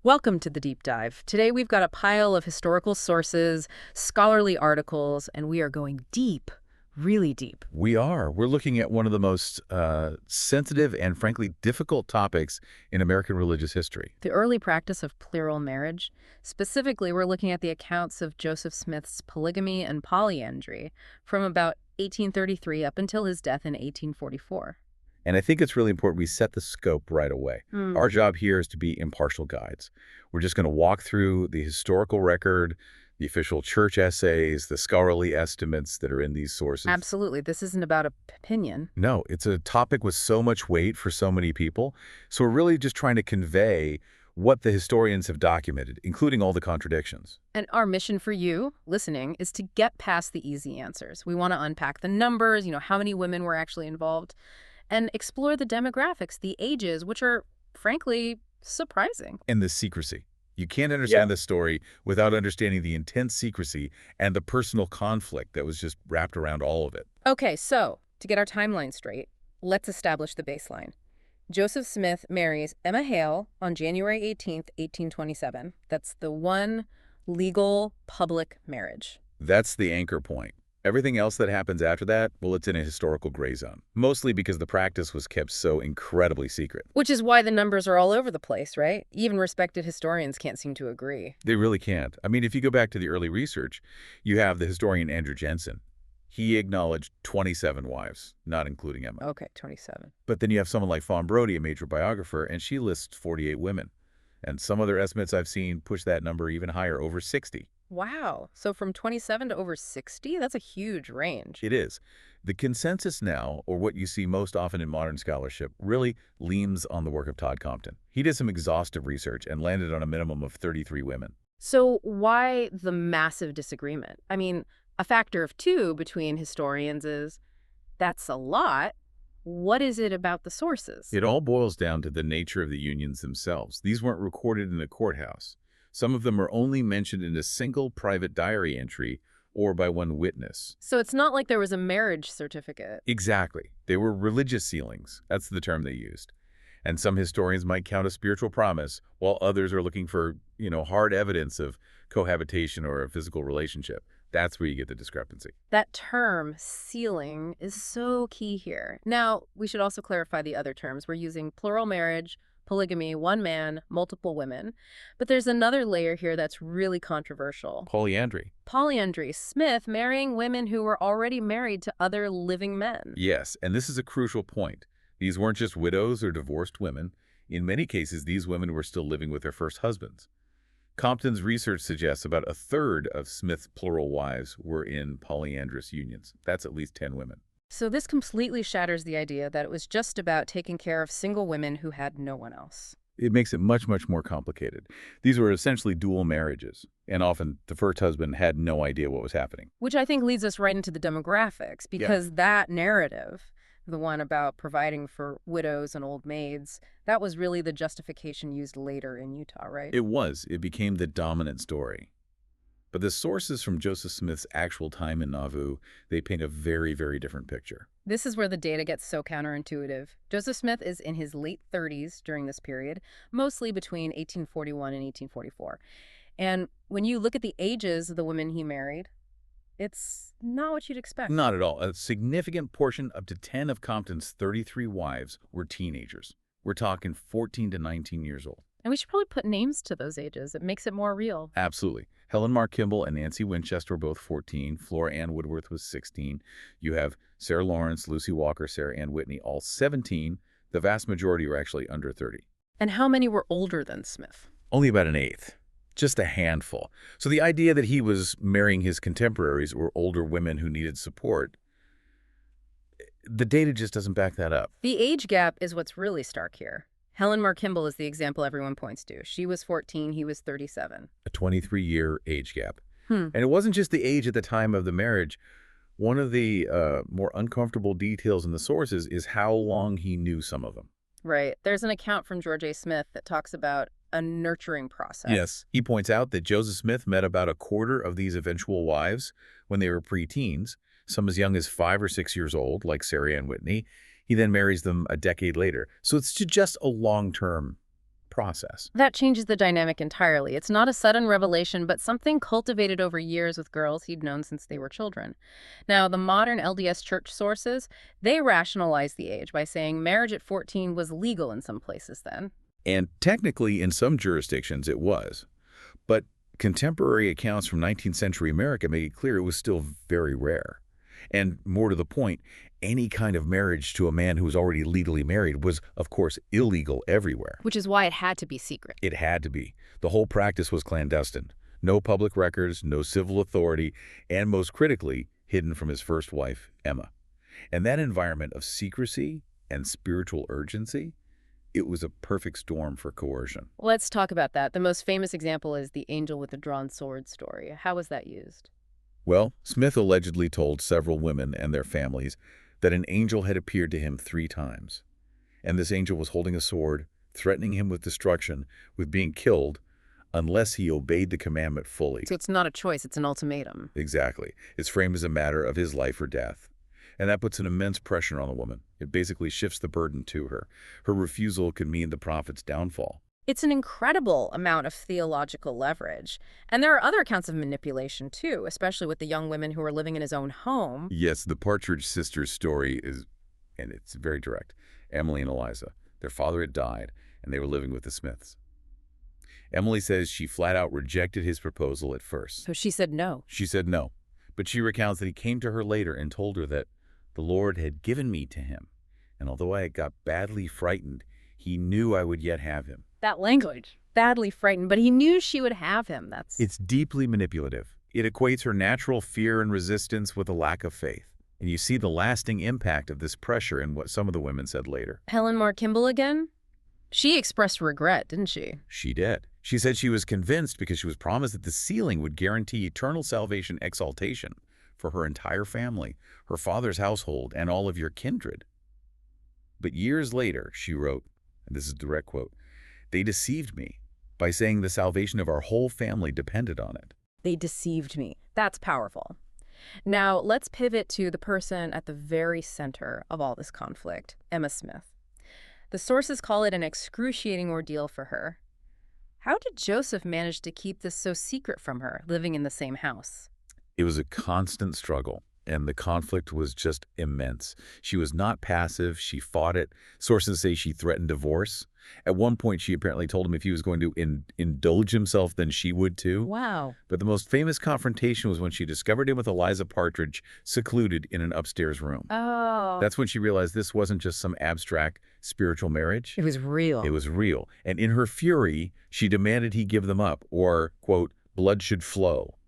Welcome to the deep dive. Today we've got a pile of historical sources, scholarly articles, and we are going deep, really deep. We are. We're looking at one of the most sensitive and frankly difficult topics in American religious history. The early practice of plural marriage. Specifically, we're looking at the accounts of Joseph Smith's polygamy and polyandry from about 1833 up until his death in 1844. And I think it's really important we set the scope right away. Hmm. Our job here is to be impartial guides. We're just going to walk through the historical record, the official church essays, the scholarly estimates that are in these sources. Absolutely. This isn't about opinion. No, it's a topic with so much weight for so many people. So we're really just trying to convey what the historians have documented, including all the contradictions. And our mission for you, listening, is to get past the easy answers. We want to unpack the numbers, how many women were actually involved, and explore the demographics, the ages, which are, frankly, surprising. And the secrecy. You can't understand this story without understanding the intense secrecy and the personal conflict that was just wrapped around all of it. Okay, so, to get our timeline straight, let's establish the baseline. Joseph Smith marries Emma Hale on January 18th, 1827. That's the one legal public marriage. That's the anchor point. Everything else that happens after that, well, it's in a historical gray zone, mostly because the practice was kept so incredibly secret. Which is why the numbers are all over the place, right? Even respected historians can't seem to agree. They really can't. I mean, if you go back to the early research, you have the historian Andrew Jensen. He acknowledged 27 wives, not including Emma. Okay, 27. But then you have someone like Fawn Brodie, a major biographer, and she lists 48 women. And some other estimates I've seen push that number even higher, over 60. Wow. So from 27 to over 60? That's a huge range. It is. The consensus now, or what you see most often in modern scholarship, really leans on the work of Todd Compton. He did some exhaustive research and landed on a minimum of 33 women. So why the massive disagreement? I mean, a factor of two between historians is that's a lot. What is it about the sources? It all boils down to the nature of the unions themselves. These weren't recorded in a courthouse. Some of them are only mentioned in a single private diary entry or by one witness. So it's not like there was a marriage certificate. Exactly. They were religious sealings. That's the term they used. And some historians might count a spiritual promise, while others are looking for, hard evidence of cohabitation or a physical relationship. That's where you get the discrepancy. That term, sealing, is so key here. Now, we should also clarify the other terms. We're using plural marriage, polygamy, one man, multiple women. But there's another layer here that's really controversial. Polyandry. Polyandry. Smith marrying women who were already married to other living men. Yes, and this is a crucial point. These weren't just widows or divorced women. In many cases, these women were still living with their first husbands. Compton's research suggests about a third of Smith's plural wives were in polyandrous unions. That's at least 10 women. So this completely shatters the idea that it was just about taking care of single women who had no one else. It makes it much, much more complicated. These were essentially dual marriages, and often the first husband had no idea what was happening. Which I think leads us right into the demographics, because that narrative, the one about providing for widows and old maids, that was really the justification used later in Utah, right? It was. It became the dominant story. But the sources from Joseph Smith's actual time in Nauvoo, they paint a very, very different picture. This is where the data gets so counterintuitive. Joseph Smith is in his late 30s during this period, mostly between 1841 and 1844. And when you look at the ages of the women he married, it's not what you'd expect. Not at all. A significant portion, up to 10 of Compton's 33 wives, were teenagers. We're talking 14 to 19 years old. And we should probably put names to those ages. It makes it more real. Absolutely. Helen Mar Kimball and Nancy Winchester were both 14. Flora Ann Woodworth was 16. You have Sarah Lawrence, Lucy Walker, Sarah Ann Whitney, all 17. The vast majority were actually under 30. And how many were older than Smith? Only about an eighth. Just a handful. So the idea that he was marrying his contemporaries or older women who needed support, the data just doesn't back that up. The age gap is what's really stark here. Helen Mar Kimball is the example everyone points to. She was 14, he was 37. A 23-year age gap. And it wasn't just the age at the time of the marriage. One of the more uncomfortable details in the sources is how long he knew some of them. Right. There's an account from George A. Smith that talks about a nurturing process. Yes. He points out that Joseph Smith met about a quarter of these eventual wives when they were preteens, some as young as 5 or 6 years old, like Sarah Ann Whitney. He then marries them a decade later. So it's just a long-term process. That changes the dynamic entirely. It's not a sudden revelation, but something cultivated over years with girls he'd known since they were children. Now, the modern LDS Church sources, they rationalize the age by saying marriage at 14 was legal in some places then. And technically, in some jurisdictions, it was. But contemporary accounts from 19th century America make it clear it was still very rare. And more to the point, any kind of marriage to a man who was already legally married was, of course, illegal everywhere. Which is why it had to be secret. It had to be. The whole practice was clandestine. No public records, no civil authority, and most critically, hidden from his first wife, Emma. And that environment of secrecy and spiritual urgency, it was a perfect storm for coercion. Let's talk about that. The most famous example is the angel with the drawn sword story. How was that used? Well, Smith allegedly told several women and their families that an angel had appeared to him 3 times. And this angel was holding a sword, threatening him with destruction, with being killed, unless he obeyed the commandment fully. So it's not a choice, it's an ultimatum. Exactly. It's framed as a matter of his life or death. And that puts an immense pressure on the woman. It basically shifts the burden to her. Her refusal could mean the prophet's downfall. It's an incredible amount of theological leverage. And there are other accounts of manipulation, too, especially with the young women who are living in his own home. Yes, the Partridge sisters' story is, and it's very direct. Emily and Eliza, their father had died, and they were living with the Smiths. Emily says she flat out rejected his proposal at first. So she said no. She said no, but she recounts that he came to her later and told her that the Lord had given me to him, and although I got badly frightened, he knew I would yet have him. That language. Badly frightened, but he knew she would have him. It's deeply manipulative. It equates her natural fear and resistance with a lack of faith. And you see the lasting impact of this pressure in what some of the women said later. Helen Mar Kimball again? She expressed regret, didn't she? She did. She said she was convinced because she was promised that the sealing would guarantee eternal salvation exaltation for her entire family, her father's household, and all of your kindred. But years later, she wrote, and this is a direct quote, "They deceived me by saying the salvation of our whole family depended on it." They deceived me. That's powerful. Now, let's pivot to the person at the very center of all this conflict, Emma Smith. The sources call it an excruciating ordeal for her. How did Joseph manage to keep this so secret from her, living in the same house? It was a constant struggle, and the conflict was just immense. She was not passive. She fought it. Sources say she threatened divorce. At one point, she apparently told him if he was going to indulge himself, then she would too. Wow. But the most famous confrontation was when she discovered him with Eliza Partridge secluded in an upstairs room. Oh. That's when she realized this wasn't just some abstract spiritual marriage. It was real. It was real. And in her fury, she demanded he give them up, or, quote, blood should flow.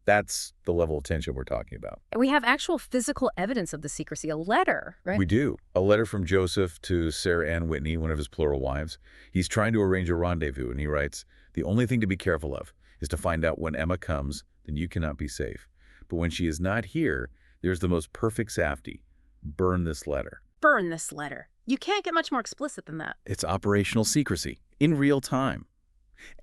That's the level of tension we're talking about. We have actual physical evidence of the secrecy, a letter, right? We do. A letter from Joseph to Sarah Ann Whitney, one of his plural wives. He's trying to arrange a rendezvous, and he writes, "The only thing to be careful of is to find out when Emma comes, then you cannot be safe. But when she is not here, there's the most perfect safety. Burn this letter." Burn this letter. You can't get much more explicit than that. It's operational secrecy in real time.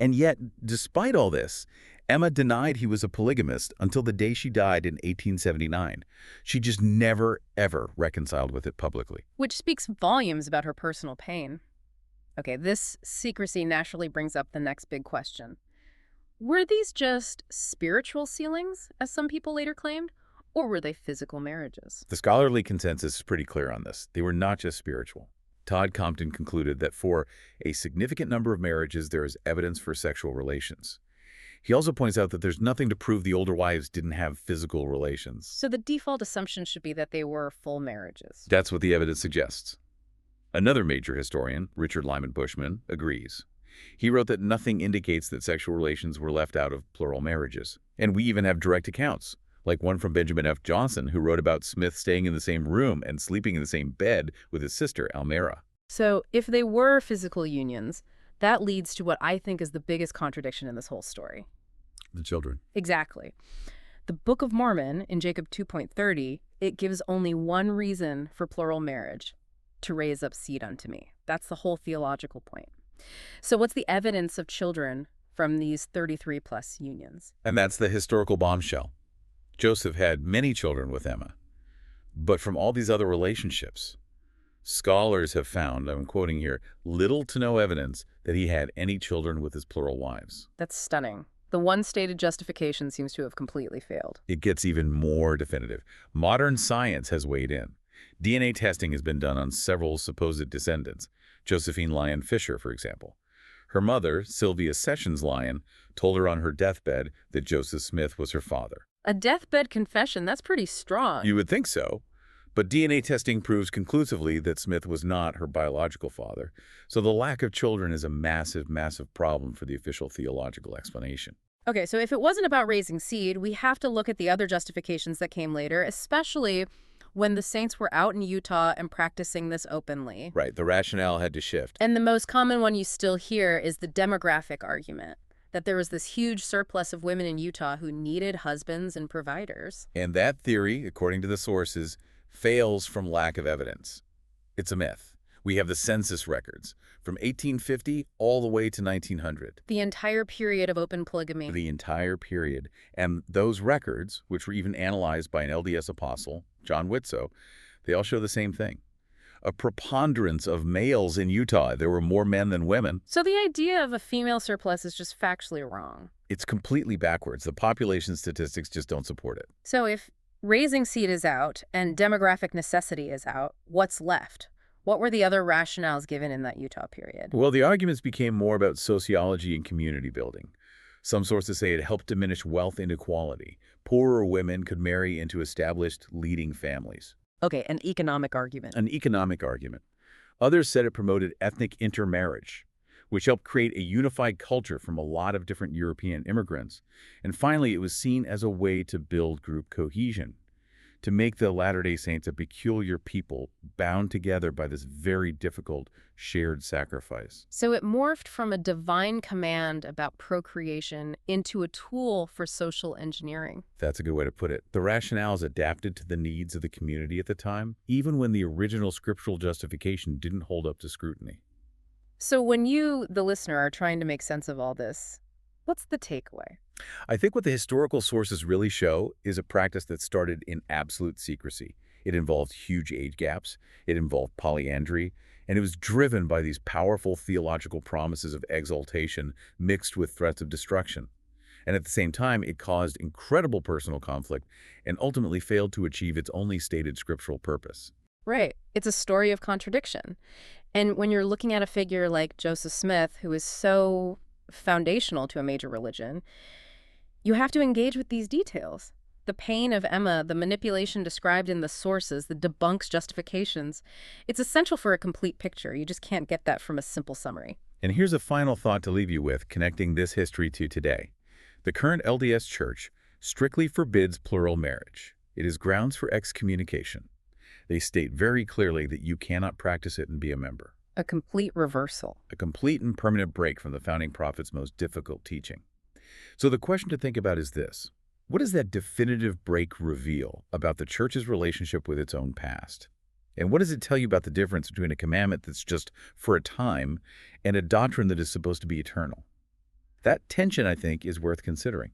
And yet, despite all this, Emma denied he was a polygamist until the day she died in 1879. She just never, ever reconciled with it publicly. Which speaks volumes about her personal pain. Okay, this secrecy naturally brings up the next big question. Were these just spiritual sealings, as some people later claimed, or were they physical marriages? The scholarly consensus is pretty clear on this. They were not just spiritual. Todd Compton concluded that for a significant number of marriages, there is evidence for sexual relations. He also points out that there's nothing to prove the older wives didn't have physical relations. So the default assumption should be that they were full marriages. That's what the evidence suggests. Another major historian, Richard Lyman Bushman, agrees. He wrote that nothing indicates that sexual relations were left out of plural marriages. And we even have direct accounts, like one from Benjamin F. Johnson, who wrote about Smith staying in the same room and sleeping in the same bed with his sister, Almira. So if they were physical unions, that leads to what I think is the biggest contradiction in this whole story. The children. Exactly. The Book of Mormon, in Jacob 2.30, it gives only one reason for plural marriage, to raise up seed unto me. That's the whole theological point. So what's the evidence of children from these 33-plus unions? And that's the historical bombshell. Joseph had many children with Emma. But from all these other relationships, Scholars have found, I'm quoting here, little to no evidence that he had any children with his plural wives. That's stunning. The one stated justification seems to have completely failed. It gets even more definitive. Modern science has weighed in. DNA testing has been done on several supposed descendants. Josephine Lyon Fisher, for example. Her mother, Sylvia Sessions Lyon, told her on her deathbed that Joseph Smith was her father. A deathbed confession, that's pretty strong. You would think so. But DNA testing proves conclusively that Smith was not her biological father. So the lack of children is a massive, massive problem for the official theological explanation. Okay, so if it wasn't about raising seed, we have to look at the other justifications that came later, especially when the saints were out in Utah and practicing this openly. Right, the rationale had to shift. And the most common one you still hear is the demographic argument, that there was this huge surplus of women in Utah who needed husbands and providers. And that theory, according to the sources, fails from lack of evidence. It's a myth. We have the census records from 1850 all the way to 1900. The entire period of open polygamy. The entire period. And those records, which were even analyzed by an LDS apostle, John Whitsoe, they all show the same thing. A preponderance of males in Utah. There were more men than women. So the idea of a female surplus is just factually wrong. It's completely backwards. The population statistics just don't support it. So if raising seed is out and demographic necessity is out, what's left? What were the other rationales given in that Utah period? Well, the arguments became more about sociology and community building. Some sources say it helped diminish wealth inequality. Poorer women could marry into established leading families. Okay, an economic argument. An economic argument. Others said it promoted ethnic intermarriage, which helped create a unified culture from a lot of different European immigrants. And finally, it was seen as a way to build group cohesion, to make the Latter-day Saints a peculiar people bound together by this very difficult shared sacrifice. So it morphed from a divine command about procreation into a tool for social engineering. That's a good way to put it. The rationales adapted to the needs of the community at the time, even when the original scriptural justification didn't hold up to scrutiny. So when you, the listener, are trying to make sense of all this, what's the takeaway? I think what the historical sources really show is a practice that started in absolute secrecy. It involved huge age gaps, it involved polyandry, and it was driven by these powerful theological promises of exaltation mixed with threats of destruction. And at the same time, it caused incredible personal conflict and ultimately failed to achieve its only stated scriptural purpose. Right. It's a story of contradiction. And when you're looking at a figure like Joseph Smith, who is so foundational to a major religion, you have to engage with these details. The pain of Emma, the manipulation described in the sources, the debunks justifications. It's essential for a complete picture. You just can't get that from a simple summary. And here's a final thought to leave you with, connecting this history to today. The current LDS Church strictly forbids plural marriage. It is grounds for excommunication. They state very clearly that you cannot practice it and be a member. A complete reversal. A complete and permanent break from the founding prophets' most difficult teaching. So the question to think about is this. What does that definitive break reveal about the church's relationship with its own past? And what does it tell you about the difference between a commandment that's just for a time and a doctrine that is supposed to be eternal? That tension, I think, is worth considering.